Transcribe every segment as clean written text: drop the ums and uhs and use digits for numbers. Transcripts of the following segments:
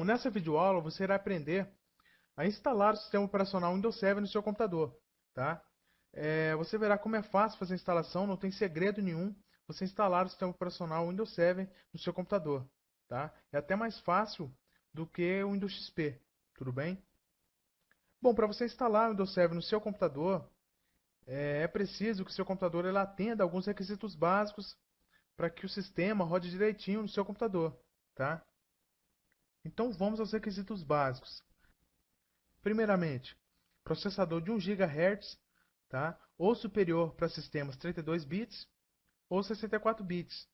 Bom, nessa videoaula você irá aprender a instalar o sistema operacional Windows 7 no seu computador, tá? Você verá como é fácil fazer a instalação, não tem segredo nenhum você instalar o sistema operacional Windows 7 no seu computador, tá? É até mais fácil do que o Windows XP, tudo bem? Bom, para você instalar o Windows 7 no seu computador, é preciso que o seu computador ele atenda a alguns requisitos básicos para que o sistema rode direitinho no seu computador, tá? Então vamos aos requisitos básicos. Primeiramente, processador de 1 GHz, tá? Ou superior para sistemas 32 bits ou 64 bits.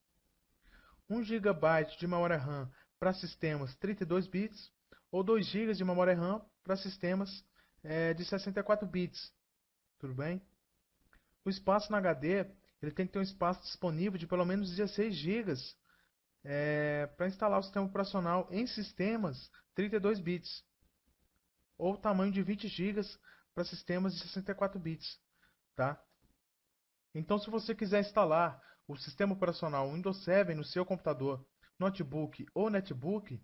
1 GB de memória RAM para sistemas 32 bits ou 2 GB de memória RAM para sistemas de 64 bits. Tudo bem? O espaço na HD ele tem que ter um espaço disponível de pelo menos 16 GB para instalar o sistema operacional em sistemas 32 bits ou tamanho de 20 GB para sistemas de 64 bits, tá? Então, se você quiser instalar o sistema operacional Windows 7 no seu computador, notebook ou netbook,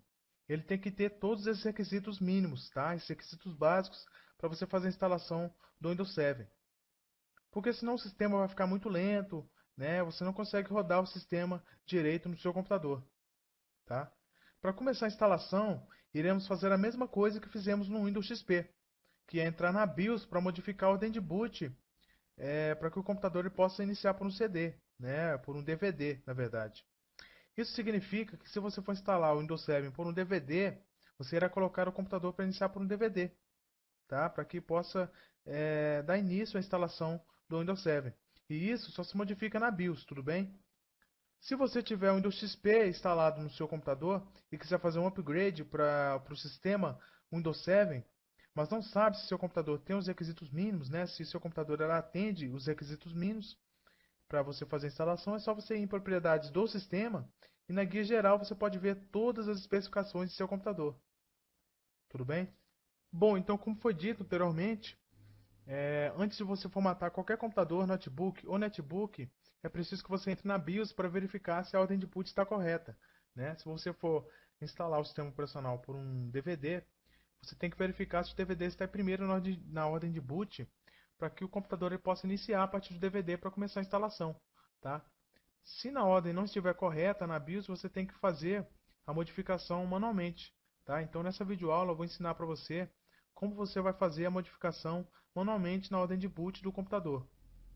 ele tem que ter todos esses requisitos mínimos, tá? Esses requisitos básicos para você fazer a instalação do Windows 7. Porque senão o sistema vai ficar muito lento, né? Você não consegue rodar o sistema direito no seu computador, tá? Para começar a instalação, iremos fazer a mesma coisa que fizemos no Windows XP, que é entrar na BIOS para modificar a ordem de boot, para que o computador ele possa iniciar por um CD, né? Por um DVD, na verdade. Isso significa que se você for instalar o Windows 7 por um DVD, você irá colocar o computador para iniciar por um DVD, tá? Para que possa dar início à instalação do Windows 7. E isso só se modifica na BIOS, tudo bem? Se você tiver o Windows XP instalado no seu computador e quiser fazer um upgrade para o sistema Windows 7, mas não sabe se seu computador tem os requisitos mínimos, né? Se seu computador ela atende os requisitos mínimos para você fazer a instalação, é só você ir em propriedades do sistema e na guia geral você pode ver todas as especificações do seu computador. Tudo bem? Bom, então como foi dito anteriormente, antes de você formatar qualquer computador, notebook ou netbook, é preciso que você entre na BIOS para verificar se a ordem de boot está correta, né? Se você for instalar o sistema operacional por um DVD, você tem que verificar se o DVD está primeiro na ordem de boot, para que o computador ele possa iniciar a partir do DVD para começar a instalação, tá? Se na ordem não estiver correta na BIOS, você tem que fazer a modificação manualmente, tá? Então nessa videoaula eu vou ensinar para você como você vai fazer a modificação manualmente na ordem de boot do computador,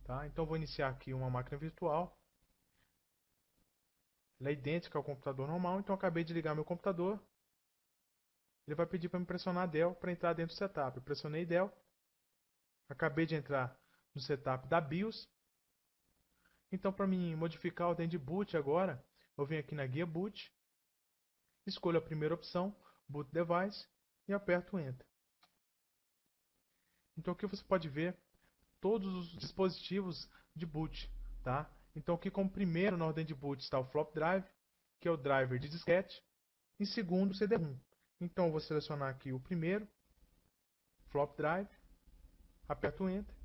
tá? Então eu vou iniciar aqui uma máquina virtual. Ela é idêntica ao computador normal, então eu acabei de ligar meu computador. Ele vai pedir para me pressionar Del para entrar dentro do setup. Eu pressionei Del. Acabei de entrar no setup da BIOS. Então, para mim modificar a ordem de boot agora, eu venho aqui na guia boot, escolho a primeira opção, Boot Device, e aperto Enter. Então aqui você pode ver todos os dispositivos de boot, tá? Então aqui como primeiro na ordem de boot está o Flop Drive, que é o driver de disquete, em segundo o CD-ROM. Então eu vou selecionar aqui o primeiro, Flop Drive, aperto Enter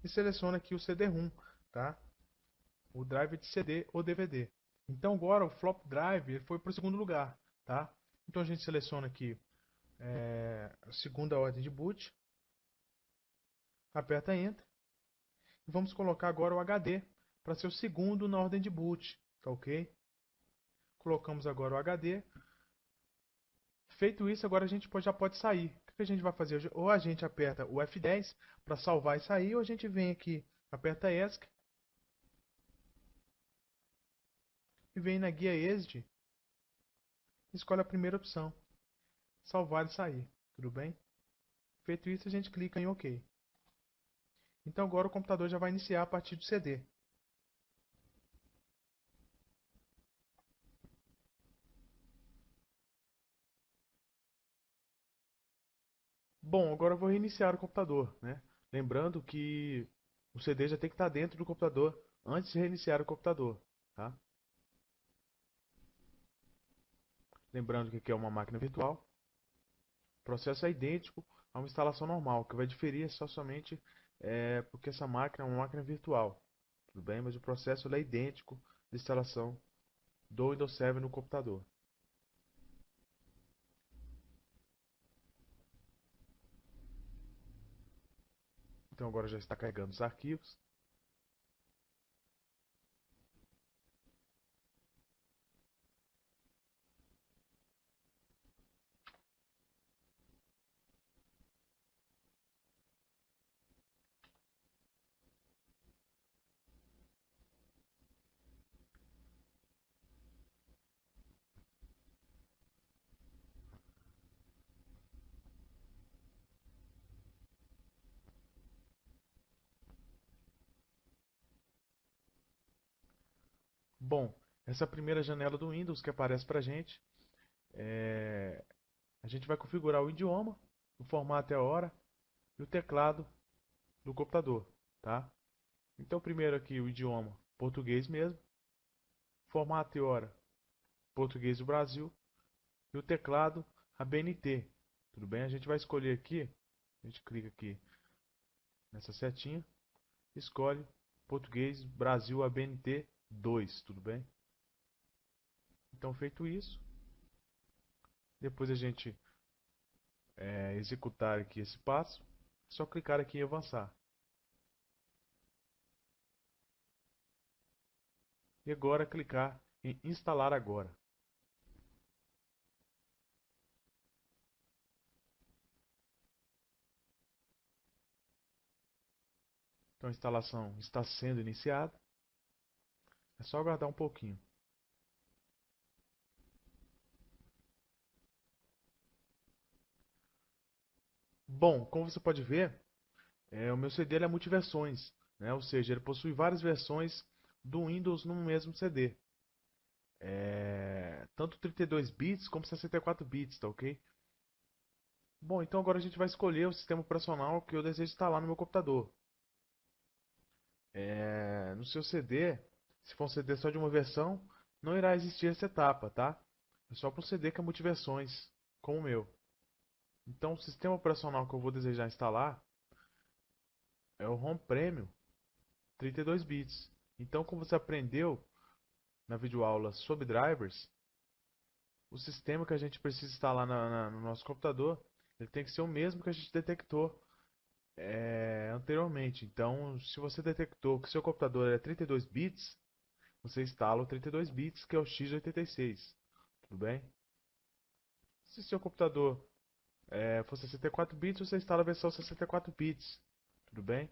e seleciono aqui o CD-ROM, tá? O drive de CD ou DVD. Então agora o Flop Drive ele foi para o segundo lugar, tá? Então a gente seleciona aqui a segunda ordem de boot, aperta Enter e vamos colocar agora o HD para ser o segundo na ordem de boot, tá ok? Colocamos agora o HD. Feito isso, agora a gente já pode sair. O que a gente vai fazer hoje? Ou a gente aperta o F10 para salvar e sair, ou a gente vem aqui, aperta ESC e vem na guia EXIT, escolhe a primeira opção, salvar e sair, tudo bem? Feito isso, a gente clica em OK. Então agora o computador já vai iniciar a partir do CD. Bom, agora eu vou reiniciar o computador, né? Lembrando que o CD já tem que estar dentro do computador antes de reiniciar o computador, tá? Lembrando que aqui é uma máquina virtual. O processo é idêntico a uma instalação normal, que vai diferir é só somente porque essa máquina é uma máquina virtual, tudo bem? Mas o processo é idêntico de instalação do Windows 7 no computador. Então agora já está carregando os arquivos. Bom, essa primeira janela do Windows que aparece para a gente, a gente vai configurar o idioma, o formato e a hora e o teclado do computador, tá? Então primeiro aqui o idioma português mesmo, formato e hora português do Brasil e o teclado ABNT. Tudo bem? A gente vai escolher aqui, a gente clica aqui nessa setinha, escolhe português Brasil ABNT 2, tudo bem? Então feito isso, depois a gente executar aqui esse passo, é só clicar aqui em avançar. E agora clicar em instalar agora. Então a instalação está sendo iniciada. É só aguardar um pouquinho. Bom, como você pode ver, o meu CD ele é multiversões, né? Ou seja, ele possui várias versões do Windows no mesmo CD. Tanto 32 bits como 64 bits, tá ok? Bom, então agora a gente vai escolher o sistema operacional que eu desejo instalar no meu computador. No seu CD, se for um CD só de uma versão, não irá existir essa etapa, tá? É só para um CD que é multiversões, como o meu. Então, o sistema operacional que eu vou desejar instalar é o ROM Premium 32 bits. Então, como você aprendeu na videoaula sobre drivers, o sistema que a gente precisa instalar no nosso computador, ele tem que ser o mesmo que a gente detectou anteriormente. Então, se você detectou que seu computador é 32 bits, você instala o 32 bits, que é o x86. Tudo bem? Se seu computador for 64 bits, você instala a versão 64 bits. Tudo bem?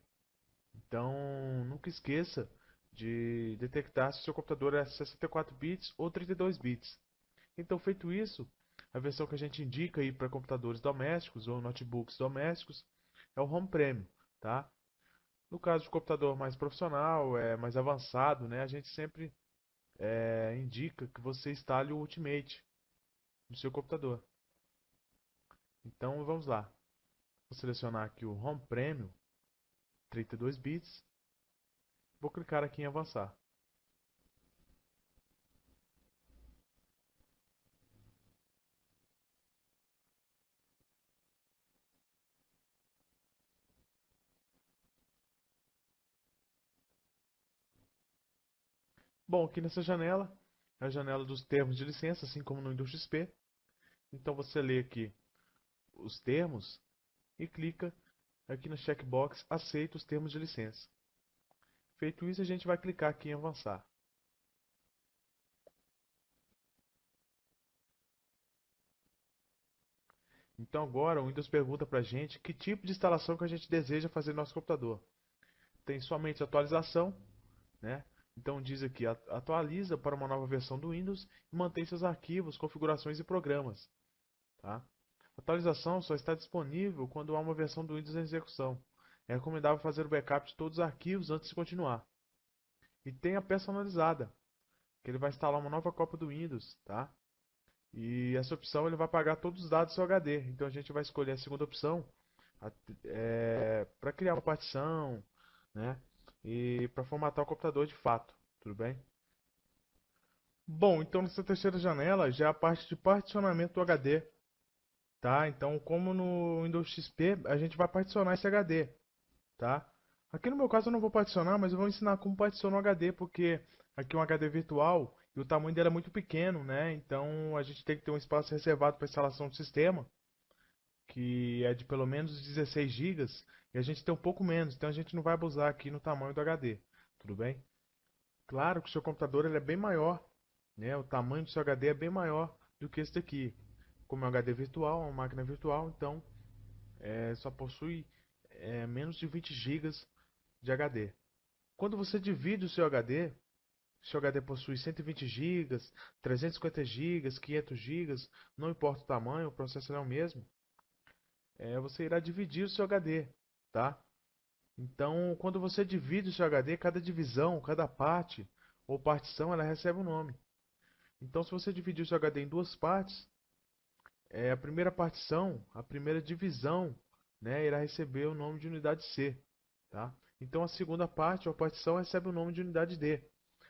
Então, nunca esqueça de detectar se o seu computador é 64 bits ou 32 bits. Então, feito isso, a versão que a gente indica aí para computadores domésticos ou notebooks domésticos é o Home Premium, tá? No caso de computador mais profissional, mais avançado, né, a gente sempre indica que você instale o Ultimate no seu computador. Então, vamos lá. Vou selecionar aqui o Home Premium 32 bits. Vou clicar aqui em avançar. Bom, aqui nessa janela é a janela dos termos de licença, assim como no Windows XP. Então você lê aqui os termos e clica aqui no checkbox aceita os termos de licença. Feito isso, a gente vai clicar aqui em avançar. Então agora o Windows pergunta para a gente que tipo de instalação que a gente deseja fazer no nosso computador. Tem somente atualização, né? Então diz aqui, atualiza para uma nova versão do Windows e mantém seus arquivos, configurações e programas. Tá? Atualização só está disponível quando há uma versão do Windows em execução. É recomendável fazer o backup de todos os arquivos antes de continuar. E tem a personalizada, que ele vai instalar uma nova cópia do Windows, tá? E essa opção ele vai apagar todos os dados do seu HD. Então a gente vai escolher a segunda opção para criar uma partição, né? E para formatar o computador de fato, tudo bem? Bom, então nessa terceira janela já é a parte de particionamento do HD, tá? Então, como no Windows XP, a gente vai particionar esse HD, tá? Aqui no meu caso eu não vou particionar, mas eu vou ensinar como particiona o HD, porque aqui é um HD virtual e o tamanho dele é muito pequeno, né? Então a gente tem que ter um espaço reservado para instalação do sistema. que é de pelo menos 16 gigas, e a gente tem um pouco menos, então a gente não vai abusar aqui no tamanho do HD, tudo bem? Claro que o seu computador ele é bem maior, né? O tamanho do seu HD é bem maior do que esse daqui. Como é um HD virtual, uma máquina virtual, então só possui menos de 20 gigas de HD. Quando você divide o seu HD possui 120 gigas, 350 gigas, 500 gigas, não importa o tamanho, o processador é o mesmo, você irá dividir o seu HD, tá? Então, quando você divide o seu HD, cada divisão, cada parte ou partição, ela recebe um nome. Então, se você dividir o seu HD em duas partes, a primeira partição, a primeira divisão, né, irá receber o nome de unidade C, tá? Então, a segunda parte ou partição recebe o nome de unidade D.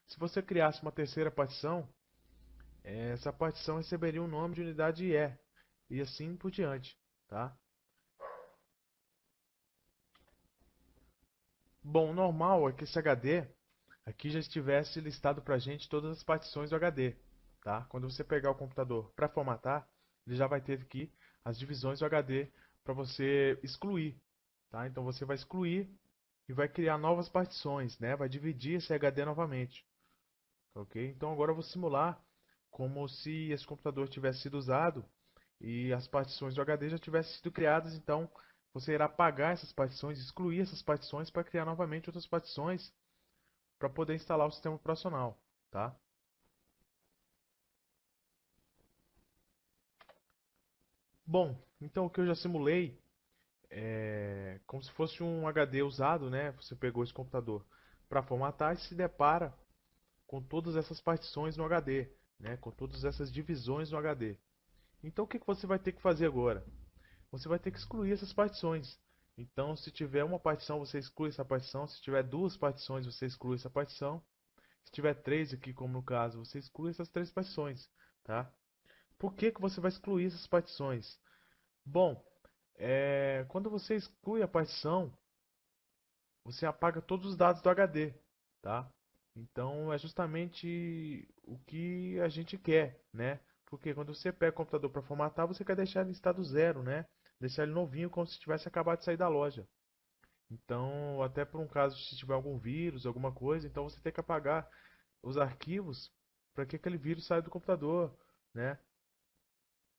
Se você criasse uma terceira partição, essa partição receberia o nome de unidade E, e assim por diante, tá? Bom, o normal é que esse HD aqui já estivesse listado para a gente todas as partições do HD, tá? Quando você pegar o computador para formatar, ele já vai ter aqui as divisões do HD para você excluir, tá? Então você vai excluir e vai criar novas partições, né? Vai dividir esse HD novamente, ok? Então agora eu vou simular como se esse computador tivesse sido usado e as partições do HD já tivessem sido criadas, então você irá apagar essas partições, excluir essas partições para criar novamente outras partições para poder instalar o sistema operacional, tá? Bom, então o que eu já simulei é como se fosse um HD usado, né? Você pegou esse computador para formatar e se depara com todas essas partições no HD, né? Com todas essas divisões no HD. Então o que que você vai ter que fazer agora? Você vai ter que excluir essas partições. Então, se tiver uma partição, você exclui essa partição. Se tiver duas partições, você exclui essa partição. Se tiver três aqui, como no caso, você exclui essas três partições, tá? Por que que você vai excluir essas partições? Bom, quando você exclui a partição, você apaga todos os dados do HD, tá? Então é justamente o que a gente quer, né? Porque quando você pega o computador para formatar, você quer deixar ele em estado zero, né? Deixar ele novinho como se tivesse acabado de sair da loja. Então, até por um caso se tiver algum vírus, alguma coisa, então você tem que apagar os arquivos para que aquele vírus saia do computador, né?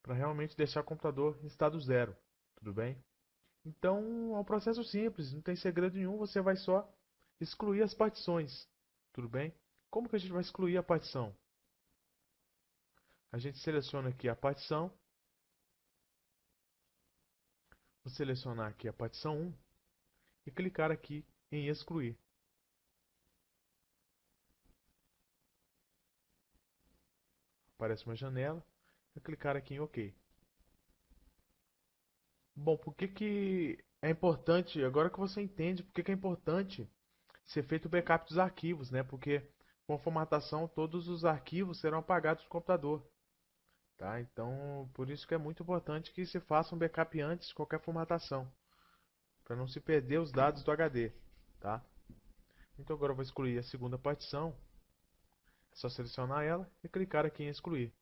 Para realmente deixar o computador em estado zero, tudo bem? Então é um processo simples, não tem segredo nenhum, você vai só excluir as partições, tudo bem? Como que a gente vai excluir a partição? A gente seleciona aqui a partição, vou selecionar aqui a partição 1 e clicar aqui em excluir. Aparece uma janela, vou clicar aqui em OK. Bom, por que que é importante, agora que você entende por que que é importante ser feito o backup dos arquivos, né? Porque com a formatação todos os arquivos serão apagados do computador, tá? Então, por isso que é muito importante que se faça um backup antes de qualquer formatação, para não se perder os dados do HD, tá? Então agora eu vou excluir a segunda partição, é só selecionar ela e clicar aqui em excluir.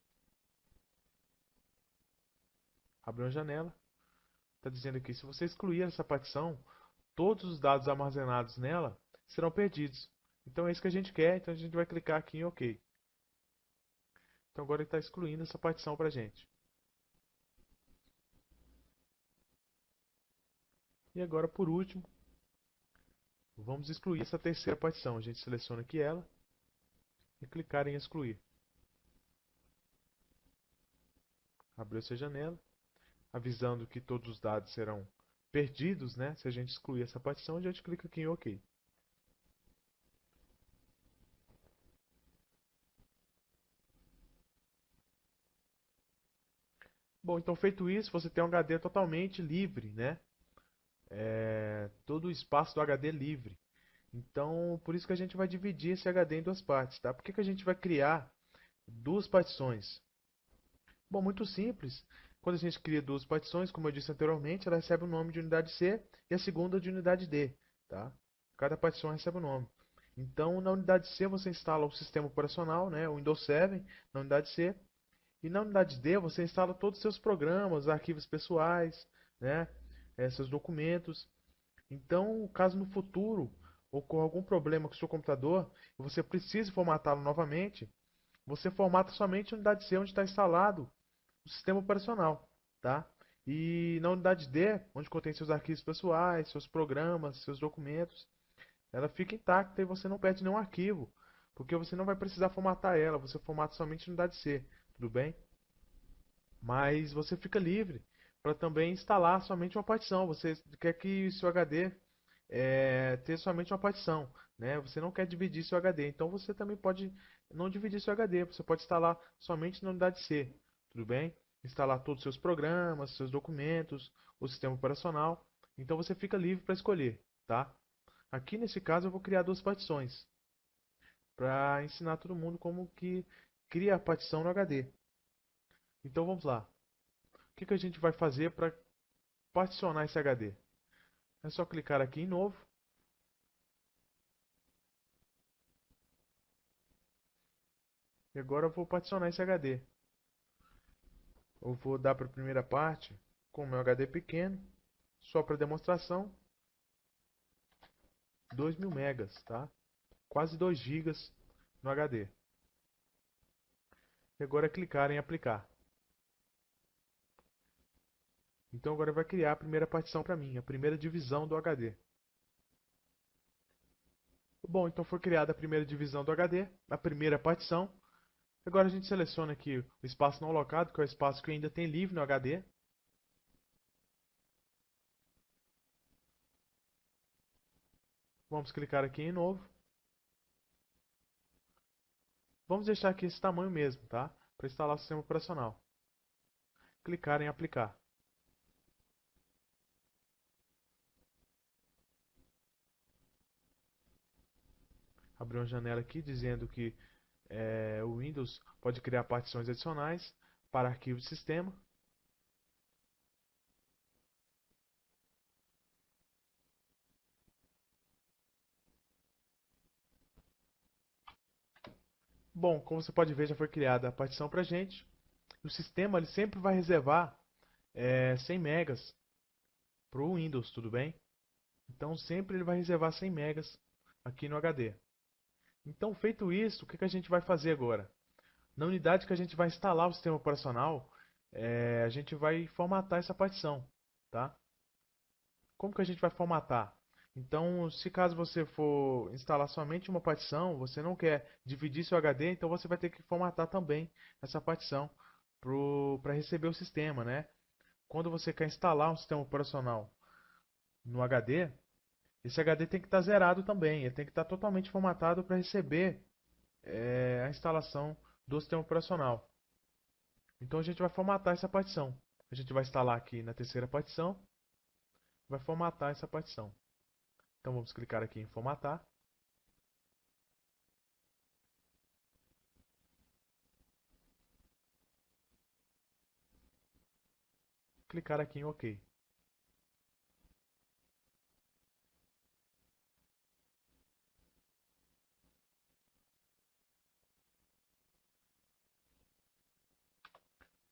Abre uma janela, está dizendo aqui, se você excluir essa partição, todos os dados armazenados nela serão perdidos. Então é isso que a gente quer, então a gente vai clicar aqui em OK. Então agora ele está excluindo essa partição para a gente. E agora, por último, vamos excluir essa terceira partição. A gente seleciona aqui ela e clicar em excluir. Abriu essa janela, avisando que todos os dados serão perdidos, né? Se a gente excluir essa partição, a gente clica aqui em OK. Bom, então feito isso, você tem um HD totalmente livre, né? Todo o espaço do HD livre. Então, por isso que a gente vai dividir esse HD em duas partes, tá? Por que que a gente vai criar duas partições? Bom, muito simples. Quando a gente cria duas partições, como eu disse anteriormente, ela recebe o nome de unidade C e a segunda de unidade D, tá? Cada partição recebe um nome. Então, na unidade C você instala o sistema operacional, né, o Windows 7, na unidade C. E na unidade D você instala todos os seus programas, arquivos pessoais, né? Seus documentos. Então, caso no futuro ocorra algum problema com o seu computador e você precise formatá-lo novamente, você formata somente a unidade C onde está instalado o sistema operacional, tá? E na unidade D, onde contém seus arquivos pessoais, seus programas, seus documentos, ela fica intacta e você não perde nenhum arquivo, porque você não vai precisar formatar ela, você formata somente a unidade C, tudo bem? Mas você fica livre para também instalar somente uma partição. Você quer que seu HD ter somente uma partição, né? Você não quer dividir seu HD, então você também pode não dividir seu HD. Você pode instalar somente na unidade C, tudo bem? Instalar todos os seus programas, seus documentos, o sistema operacional. Então você fica livre para escolher, tá? Aqui nesse caso eu vou criar duas partições para ensinar todo mundo como que cria a partição no HD. Então vamos lá. O que a gente vai fazer para particionar esse HD? É só clicar aqui em novo. E agora eu vou particionar esse HD. Eu vou dar para a primeira parte, com o meu HD pequeno, só para demonstração, 2000 megas, tá? Quase 2 gigas no HD. E agora é clicar em aplicar. Então agora vai criar a primeira partição para mim, a primeira divisão do HD. Bom, então foi criada a primeira divisão do HD, a primeira partição. Agora a gente seleciona aqui o espaço não alocado, que é o espaço que ainda tem livre no HD. Vamos clicar aqui em novo. Vamos deixar aqui esse tamanho mesmo, tá? Para instalar o sistema operacional. Clicar em aplicar. Abrir uma janela aqui dizendo que o Windows pode criar partições adicionais para arquivos de sistema. Bom, como você pode ver, já foi criada a partição para a gente. O sistema ele sempre vai reservar 100 megas para o Windows, tudo bem? Então sempre ele vai reservar 100 megas aqui no HD. Então feito isso, o que a gente vai fazer agora? Na unidade que a gente vai instalar o sistema operacional, a gente vai formatar essa partição, tá? Como que a gente vai formatar? Então, se caso você for instalar somente uma partição, você não quer dividir seu HD, então você vai ter que formatar também essa partição para receber o sistema, né? Quando você quer instalar um sistema operacional no HD, esse HD tem que estar zerado também, ele tem que estar totalmente formatado para receber a instalação do sistema operacional. Então a gente vai formatar essa partição. A gente vai instalar aqui na terceira partição, vai formatar essa partição. Então vamos clicar aqui em formatar. Clicar aqui em OK.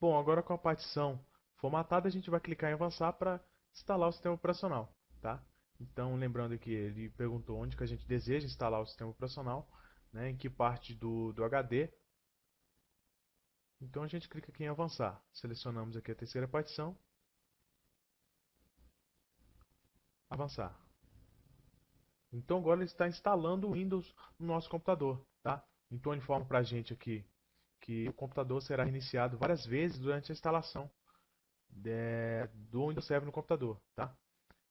Bom, agora com a partição formatada, a gente vai clicar em avançar para instalar o sistema operacional, tá? Então, lembrando que ele perguntou onde que a gente deseja instalar o sistema operacional, né, em que parte do HD. Então a gente clica aqui em avançar. Selecionamos aqui a terceira partição. Avançar. Então agora ele está instalando o Windows no nosso computador, tá? Então ele informa para a gente aqui que o computador será iniciado várias vezes durante a instalação do Windows 7 no computador, tá?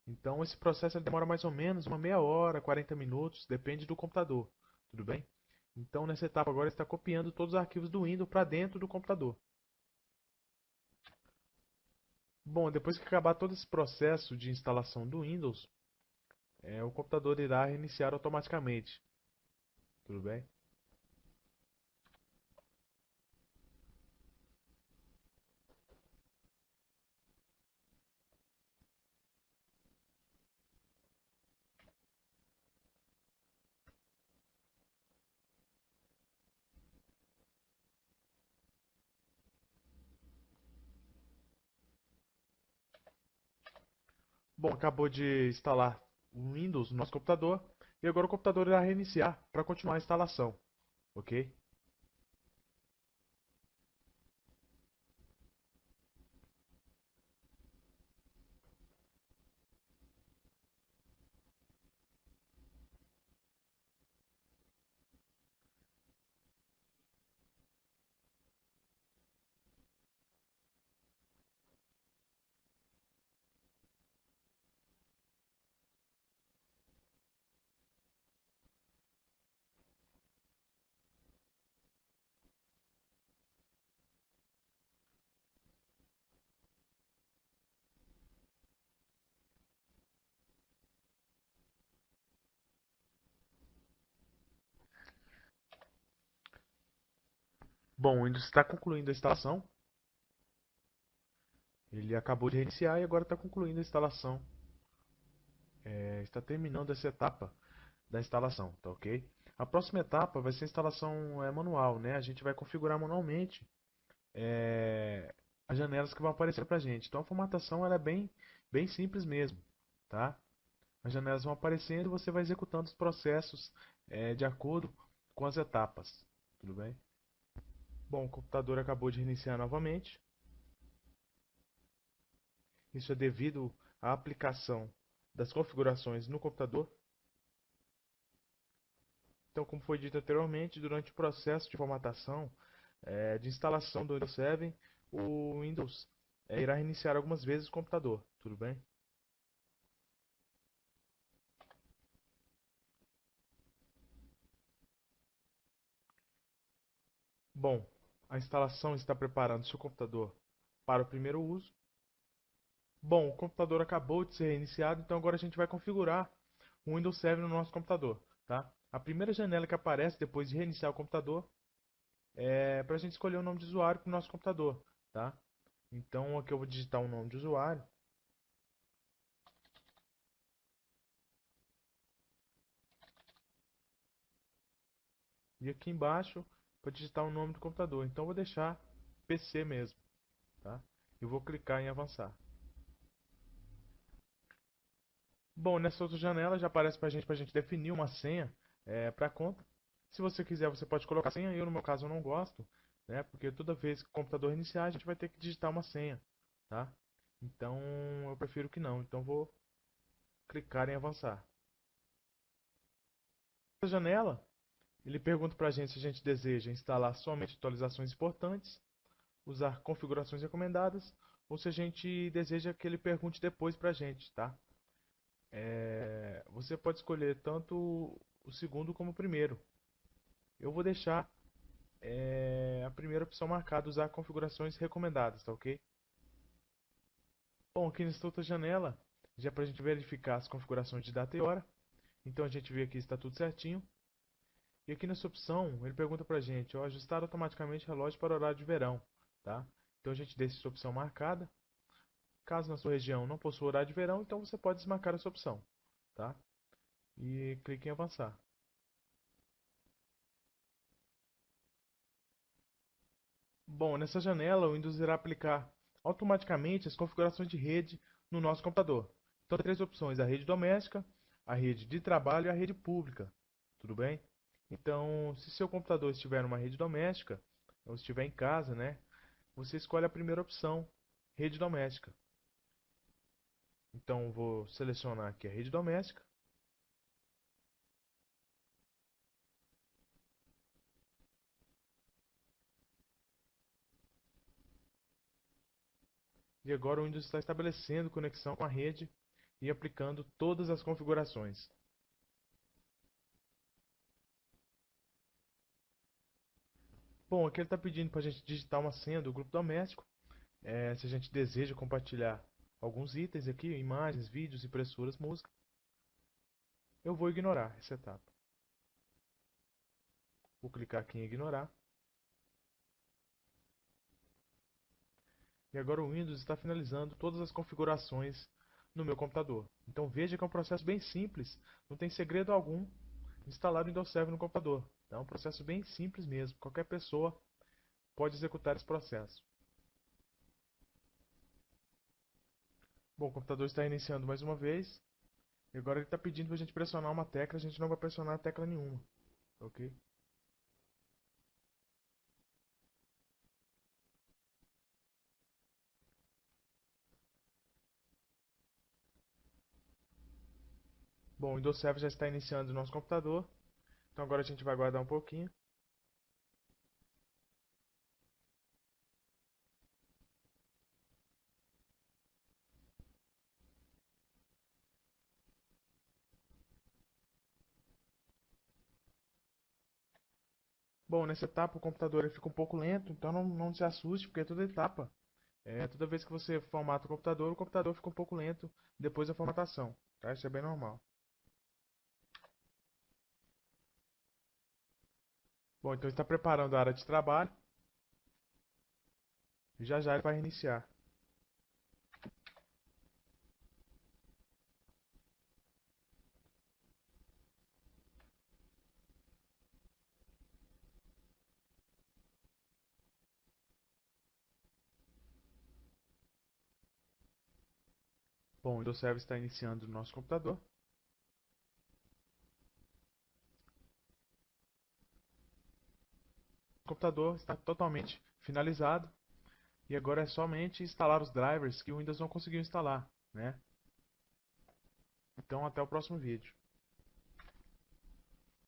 Então esse processo demora mais ou menos uma meia hora, 40 minutos, depende do computador, tudo bem? Então nessa etapa agora ele está copiando todos os arquivos do Windows para dentro do computador. Bom, depois que acabar todo esse processo de instalação do Windows, o computador irá reiniciar automaticamente, tudo bem? Bom, acabou de instalar o Windows no nosso computador e agora o computador irá reiniciar para continuar a instalação, ok? Bom, o Windows está concluindo a instalação. Ele acabou de reiniciar e agora está concluindo a instalação. Está terminando essa etapa da instalação, tá ok? A próxima etapa vai ser a instalação manual, né? A gente vai configurar manualmente é, as janelas que vão aparecer para a gente. Então a formatação ela é bem simples mesmo, tá? As janelas vão aparecendo e você vai executando os processos de acordo com as etapas, tudo bem? Bom, o computador acabou de reiniciar novamente. Isso é devido à aplicação das configurações no computador. Então, como foi dito anteriormente, durante o processo de formatação de instalação do Windows 7, o Windows irá reiniciar algumas vezes o computador, tudo bem? Bom, a instalação está preparando seu computador para o primeiro uso. Bom, o computador acabou de ser reiniciado, então agora a gente vai configurar o Windows 7 no nosso computador, tá? A primeira janela que aparece depois de reiniciar o computador é para a gente escolher o nome de usuário para o nosso computador, tá? Então aqui eu vou digitar o nome de usuário. E aqui embaixo vou digitar o nome do computador. Então eu vou deixar PC mesmo, tá? E vou clicar em avançar. Bom, nessa outra janela já aparece para a gente definir uma senha para a conta. Se você quiser, você pode colocar senha. Eu, no meu caso, eu não gosto, né? Porque toda vez que o computador iniciar, a gente vai ter que digitar uma senha, tá? Então, eu prefiro que não. Então, vou clicar em avançar. Nessa janela, ele pergunta para a gente se a gente deseja instalar somente atualizações importantes, usar configurações recomendadas, ou se a gente deseja que ele pergunte depois para a gente, tá? Você pode escolher tanto o segundo como o primeiro. Eu vou deixar a primeira opção marcada, usar configurações recomendadas, tá ok? Bom, aqui nesta outra janela, já para a gente verificar as configurações de data e hora. Então a gente vê aqui está tudo certinho. E aqui nessa opção, ele pergunta para a gente, ó, ajustar automaticamente o relógio para o horário de verão, tá? Então a gente deixa essa opção marcada. Caso na sua região não possua horário de verão, então você pode desmarcar essa opção, tá? E clique em avançar. Bom, nessa janela o Windows irá aplicar automaticamente as configurações de rede no nosso computador. Então, tem três opções: a rede doméstica, a rede de trabalho e a rede pública. Tudo bem? Então, se seu computador estiver numa rede doméstica, ou estiver em casa, né, você escolhe a primeira opção, rede doméstica. Então, vou selecionar aqui a rede doméstica. E agora o Windows está estabelecendo conexão com a rede e aplicando todas as configurações. Bom, aqui ele está pedindo para a gente digitar uma senha do grupo doméstico. Se a gente deseja compartilhar alguns itens aqui, imagens, vídeos, impressoras, música, eu vou ignorar essa etapa. Vou clicar aqui em ignorar. E agora o Windows está finalizando todas as configurações no meu computador. Então veja que é um processo bem simples, não tem segredo algum instalar o Windows 7 no computador. É um processo bem simples mesmo, qualquer pessoa pode executar esse processo. Bom, o computador está iniciando mais uma vez. E agora ele está pedindo para a gente pressionar uma tecla. A gente não vai pressionar tecla nenhuma. Ok? Bom, o Windows Server já está iniciando o nosso computador. Então agora a gente vai aguardar um pouquinho. Bom, nessa etapa o computador ele fica um pouco lento, então não se assuste, porque é toda etapa. Toda vez que você formata o computador fica um pouco lento depois da formatação. Tá? Isso é bem normal. Bom, então ele está preparando a área de trabalho. E já já ele vai reiniciar. Bom, o Windows Server está iniciando no nosso computador. O computador está totalmente finalizado. E agora é somente instalar os drivers que o Windows não conseguiu instalar, né? Então até o próximo vídeo.